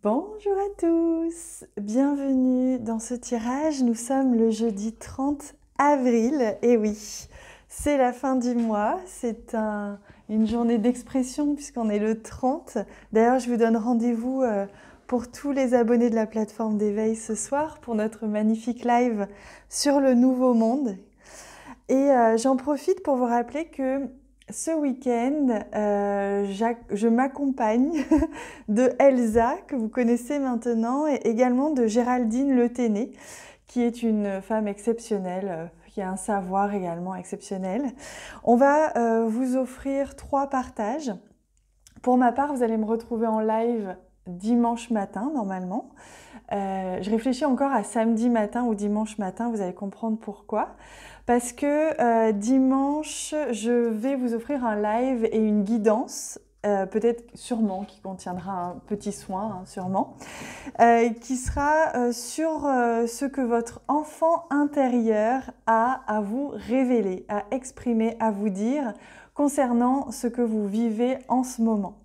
Bonjour à tous, bienvenue dans ce tirage. Nous sommes le jeudi 30 avril et oui, c'est la fin du mois, c'est une journée d'expression puisqu'on est le 30. D'ailleurs, je vous donne rendez-vous pour tous les abonnés de la plateforme d'éveil ce soir pour notre magnifique live sur le nouveau monde. Et j'en profite pour vous rappeler que ce week-end, je m'accompagne de Elsa, que vous connaissez maintenant, et également de Géraldine Le Tenay, qui est une femme exceptionnelle, qui a un savoir également exceptionnel. On va vous offrir 3 partages. Pour ma part, vous allez me retrouver en live dimanche matin, normalement. Je réfléchis encore à samedi matin ou dimanche matin, vous allez comprendre pourquoi. Parce que dimanche, je vais vous offrir un live et une guidance, peut-être sûrement, qui contiendra un petit soin, sûrement, qui sera sur ce que votre enfant intérieur a à vous révéler, à exprimer, à vous dire concernant ce que vous vivez en ce moment.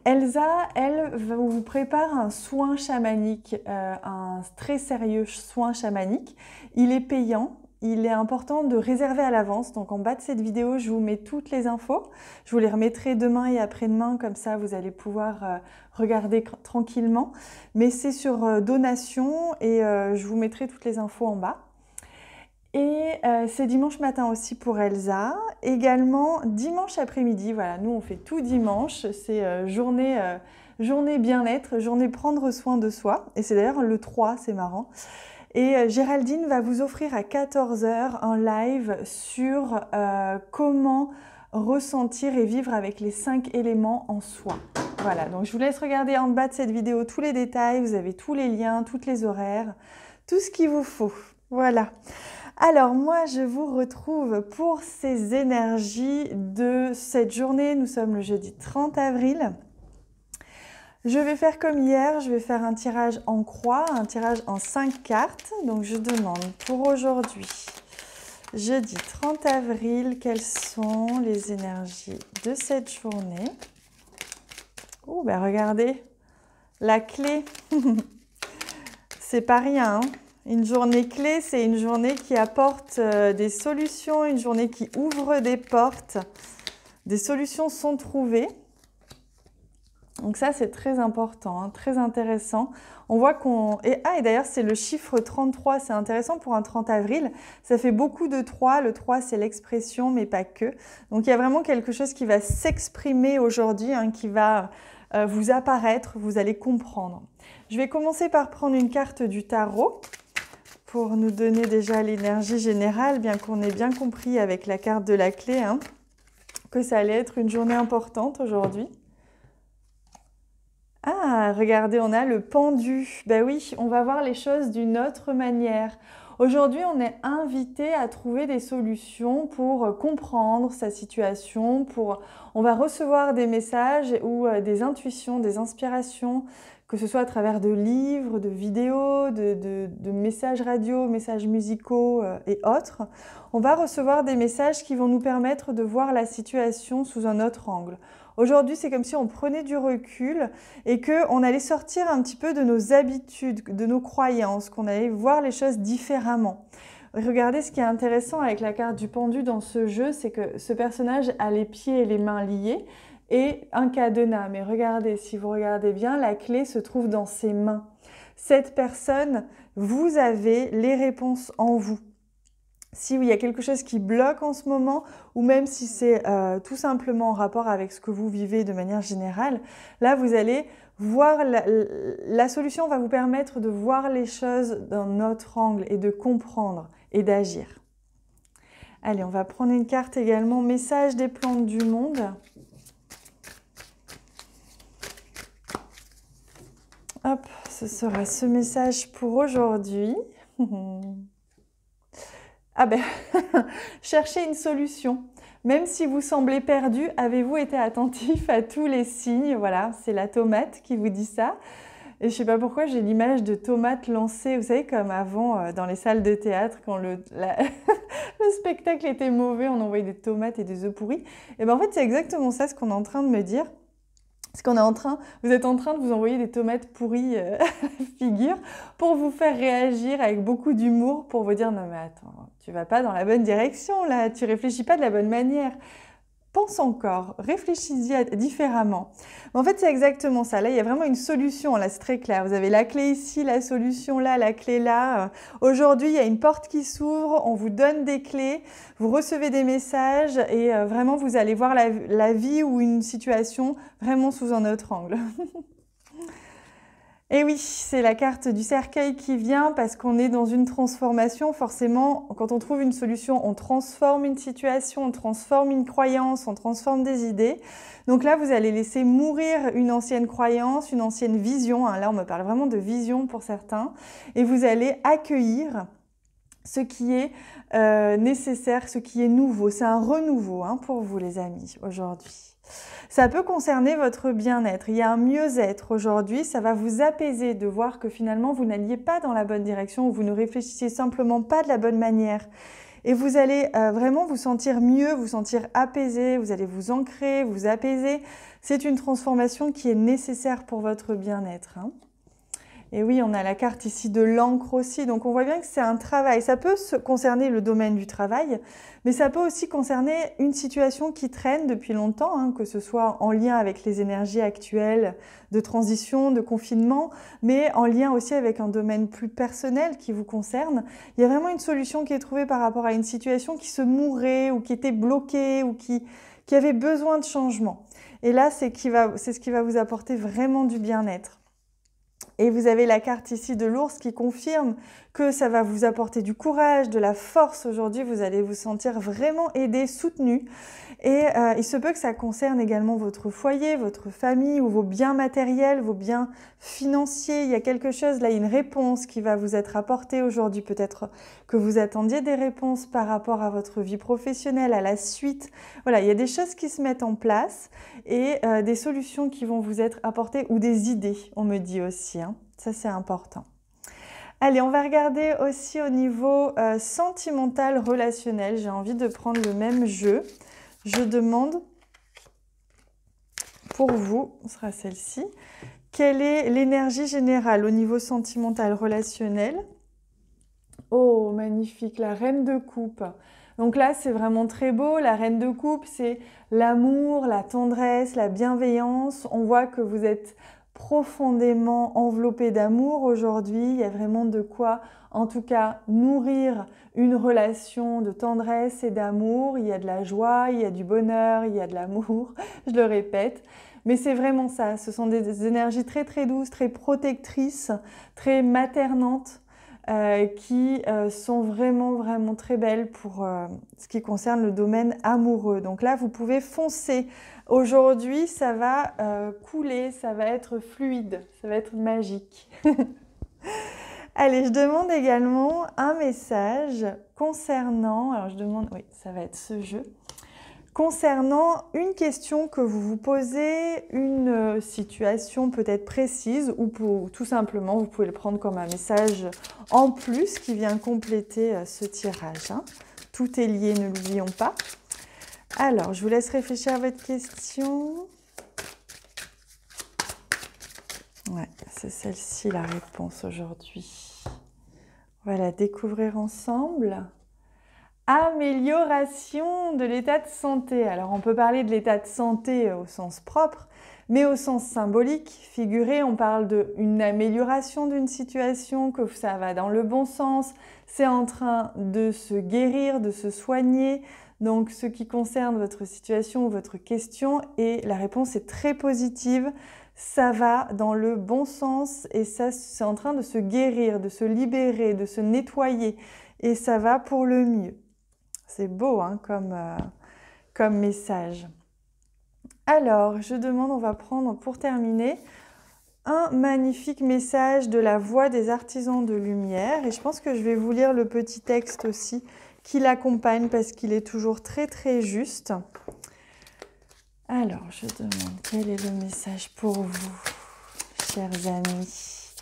Elsa, elle, vous prépare un soin chamanique, un très sérieux soin chamanique. Il est payant. Il est important de réserver à l'avance. Donc en bas de cette vidéo, je vous mets toutes les infos. Je vous les remettrai demain et après-demain, comme ça vous allez pouvoir regarder tranquillement. Mais c'est sur donation et je vous mettrai toutes les infos en bas. Et c'est dimanche matin aussi pour Elsa. Également dimanche après-midi, voilà, nous on fait tout dimanche. C'est journée bien-être, journée prendre soin de soi. Et c'est d'ailleurs le 3, c'est marrant. Et Géraldine va vous offrir à 14 h un live sur comment ressentir et vivre avec les 5 éléments en soi. Voilà, donc je vous laisse regarder en bas de cette vidéo tous les détails, vous avez tous les liens, toutes les horaires, tout ce qu'il vous faut. Voilà. Alors moi, je vous retrouve pour ces énergies de cette journée. Nous sommes le jeudi 30 avril. Je vais faire comme hier, je vais faire un tirage en croix, un tirage en 5 cartes. Donc je demande pour aujourd'hui, jeudi 30 avril, quelles sont les énergies de cette journée. Oh, ben regardez, la clé, c'est pas rien, hein. Une journée clé, c'est une journée qui apporte des solutions, une journée qui ouvre des portes. Des solutions sont trouvées. Donc ça, c'est très important, hein, très intéressant. On voit qu'on... Et d'ailleurs, c'est le chiffre 33, c'est intéressant pour un 30 avril. Ça fait beaucoup de 3. Le 3, c'est l'expression, mais pas que. Donc il y a vraiment quelque chose qui va s'exprimer aujourd'hui, hein, qui va vous apparaître, vous allez comprendre. Je vais commencer par prendre une carte du tarot pour nous donner déjà l'énergie générale, bien qu'on ait bien compris avec la carte de la clé, hein, que ça allait être une journée importante aujourd'hui. Ah, regardez, on a le pendu. Ben oui, on va voir les choses d'une autre manière. Aujourd'hui, on est invité à trouver des solutions pour comprendre sa situation. On va recevoir des messages ou des intuitions, des inspirations, que ce soit à travers de livres, de vidéos, de messages radio, messages musicaux et autres. On va recevoir des messages qui vont nous permettre de voir la situation sous un autre angle. Aujourd'hui, c'est comme si on prenait du recul et qu'on allait sortir un petit peu de nos habitudes, de nos croyances, qu'on allait voir les choses différemment. Regardez, ce qui est intéressant avec la carte du pendu dans ce jeu, c'est que ce personnage a les pieds et les mains liés et un cadenas. Mais regardez, si vous regardez bien, la clé se trouve dans ses mains. Cette personne, vous avez les réponses en vous. Si il y a quelque chose qui bloque en ce moment, ou même si c'est tout simplement en rapport avec ce que vous vivez de manière générale, là vous allez voir, la solution va vous permettre de voir les choses d'un autre angle et de comprendre et d'agir. Allez, on va prendre une carte également, message des plantes du monde. Hop, ce sera ce message pour aujourd'hui. Ah ben, cherchez une solution. Même si vous semblez perdu, avez-vous été attentif à tous les signes? Voilà, c'est la tomate qui vous dit ça. Et je ne sais pas pourquoi, j'ai l'image de tomates lancées, vous savez, comme avant dans les salles de théâtre, quand le spectacle était mauvais, on envoyait des tomates et des œufs pourris. Et bien en fait, c'est exactement ça ce qu'on est en train de me dire. Parce qu'on est vous êtes en train de vous envoyer des tomates pourries à la figure pour vous faire réagir avec beaucoup d'humour, pour vous dire « Non mais attends, tu vas pas dans la bonne direction là, tu réfléchis pas de la bonne manière. » Pense encore, réfléchis-y différemment. Mais en fait, c'est exactement ça. Là, il y a vraiment une solution. Là, c'est très clair. Vous avez la clé ici, la solution là, la clé là. Aujourd'hui, il y a une porte qui s'ouvre. On vous donne des clés. Vous recevez des messages et vraiment, vous allez voir la vie ou une situation vraiment sous un autre angle. Et oui, c'est la carte du cercueil qui vient parce qu'on est dans une transformation. Forcément, quand on trouve une solution, on transforme une situation, on transforme une croyance, on transforme des idées. Donc là, vous allez laisser mourir une ancienne croyance, une ancienne vision. Là, on me parle vraiment de vision pour certains. Et vous allez accueillir ce qui est nécessaire, ce qui est nouveau. C'est un renouveau pour vous, les amis, aujourd'hui. Ça peut concerner votre bien-être. Il y a un mieux-être aujourd'hui. Ça va vous apaiser de voir que finalement, vous n'alliez pas dans la bonne direction ou vous ne réfléchissiez simplement pas de la bonne manière. Et vous allez vraiment vous sentir mieux, vous sentir apaisé, vous allez vous ancrer, vous apaiser. C'est une transformation qui est nécessaire pour votre bien-être. Et oui, on a la carte ici de l'encre aussi, donc on voit bien que c'est un travail. Ça peut concerner le domaine du travail, mais ça peut aussi concerner une situation qui traîne depuis longtemps, que ce soit en lien avec les énergies actuelles de transition, de confinement, mais en lien aussi avec un domaine plus personnel qui vous concerne. Il y a vraiment une solution qui est trouvée par rapport à une situation qui se mourait ou qui était bloquée ou qui avait besoin de changement. Et là, c'est ce qui va vous apporter vraiment du bien-être. Et vous avez la carte ici de l'ours qui confirme que ça va vous apporter du courage, de la force. Aujourd'hui, vous allez vous sentir vraiment aidé, soutenu. Et il se peut que ça concerne également votre foyer, votre famille ou vos biens matériels, vos biens financiers. Il y a quelque chose, là, une réponse qui va vous être apportée aujourd'hui. Peut-être que vous attendiez des réponses par rapport à votre vie professionnelle, à la suite. Voilà, il y a des choses qui se mettent en place et des solutions qui vont vous être apportées ou des idées, on me dit aussi. Ça, c'est important. Allez, on va regarder aussi au niveau sentimental, relationnel. J'ai envie de prendre le même jeu. Je demande pour vous, ce sera celle-ci, quelle est l'énergie générale au niveau sentimental, relationnel? Oh, magnifique, la reine de coupe. Donc là, c'est vraiment très beau. La reine de coupe, c'est l'amour, la tendresse, la bienveillance. On voit que vous êtes profondément enveloppé d'amour aujourd'hui. Il y a vraiment de quoi, en tout cas, nourrir une relation de tendresse et d'amour. Il y a de la joie, il y a du bonheur, il y a de l'amour, je le répète. Mais c'est vraiment ça, ce sont des énergies très très douces, très protectrices, très maternantes, qui sont vraiment très belles pour ce qui concerne le domaine amoureux. Donc là, vous pouvez foncer. Aujourd'hui, ça va couler, ça va être fluide, ça va être magique. Allez, je demande également un message concernant, alors je demande, oui, ça va être ce jeu, concernant une question que vous vous posez, une situation peut-être précise ou tout simplement, vous pouvez le prendre comme un message en plus qui vient compléter ce tirage. Tout est lié, ne l'oublions pas. Alors, je vous laisse réfléchir à votre question. Ouais, c'est celle-ci la réponse aujourd'hui. Voilà, découvrir ensemble. Amélioration de l'état de santé. Alors, on peut parler de l'état de santé au sens propre, mais au sens symbolique, figuré, on parle d'une amélioration d'une situation, que ça va dans le bon sens, c'est en train de se guérir, de se soigner. Donc, ce qui concerne votre situation ou votre question, et la réponse est très positive, ça va dans le bon sens et ça, c'est en train de se guérir, de se libérer, de se nettoyer et ça va pour le mieux. C'est beau comme message. Alors, je demande, on va prendre pour terminer un magnifique message de la voix des artisans de lumière. Et je pense que je vais vous lire le petit texte aussi qui l'accompagne parce qu'il est toujours très juste. Alors, je demande quel est le message pour vous, chers amis.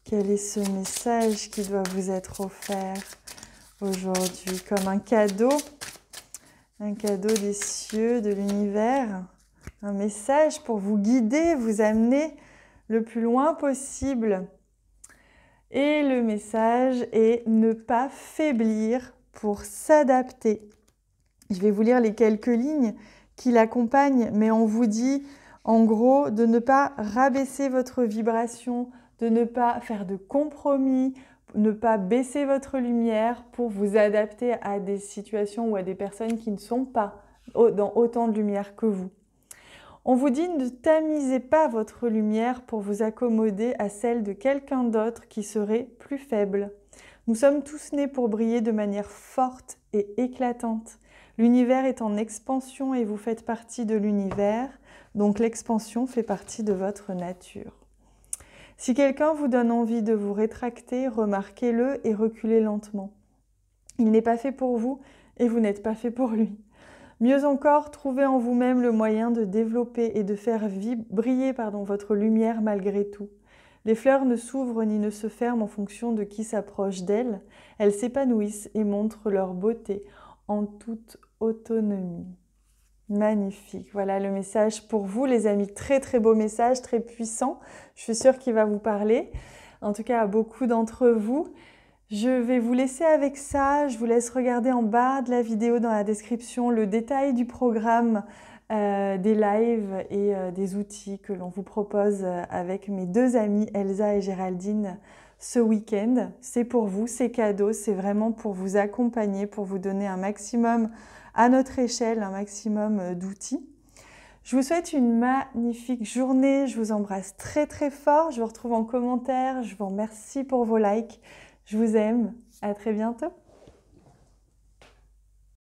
Quel est ce message qui doit vous être offert aujourd'hui comme un cadeau des cieux, de l'univers. un message pour vous guider, vous amener le plus loin possible. Et le message est ne pas faiblir pour s'adapter. Je vais vous lire les quelques lignes qui l'accompagnent, mais on vous dit en gros de ne pas rabaisser votre vibration, de ne pas faire de compromis, ne pas baisser votre lumière pour vous adapter à des situations ou à des personnes qui ne sont pas dans autant de lumière que vous. On vous dit ne tamisez pas votre lumière pour vous accommoder à celle de quelqu'un d'autre qui serait plus faible. Nous sommes tous nés pour briller de manière forte et éclatante. L'univers est en expansion et vous faites partie de l'univers, donc l'expansion fait partie de votre nature. Si quelqu'un vous donne envie de vous rétracter, remarquez-le et reculez lentement. Il n'est pas fait pour vous et vous n'êtes pas fait pour lui. Mieux encore, trouvez en vous-même le moyen de développer et de faire briller votre lumière malgré tout. Les fleurs ne s'ouvrent ni ne se ferment en fonction de qui s'approche d'elles. Elles s'épanouissent et montrent leur beauté en toute autonomie. Magnifique. Voilà le message pour vous, les amis. Très, très beau message, très puissant. Je suis sûre qu'il va vous parler, en tout cas à beaucoup d'entre vous. Je vais vous laisser avec ça. Je vous laisse regarder en bas de la vidéo dans la description le détail du programme, des lives et des outils que l'on vous propose avec mes deux amies Elsa et Géraldine ce week-end. C'est pour vous, c'est cadeau, c'est vraiment pour vous accompagner, pour vous donner un maximum à notre échelle, un maximum d'outils. Je vous souhaite une magnifique journée, je vous embrasse très très fort, je vous retrouve en commentaire, je vous remercie pour vos likes, je vous aime, à très bientôt.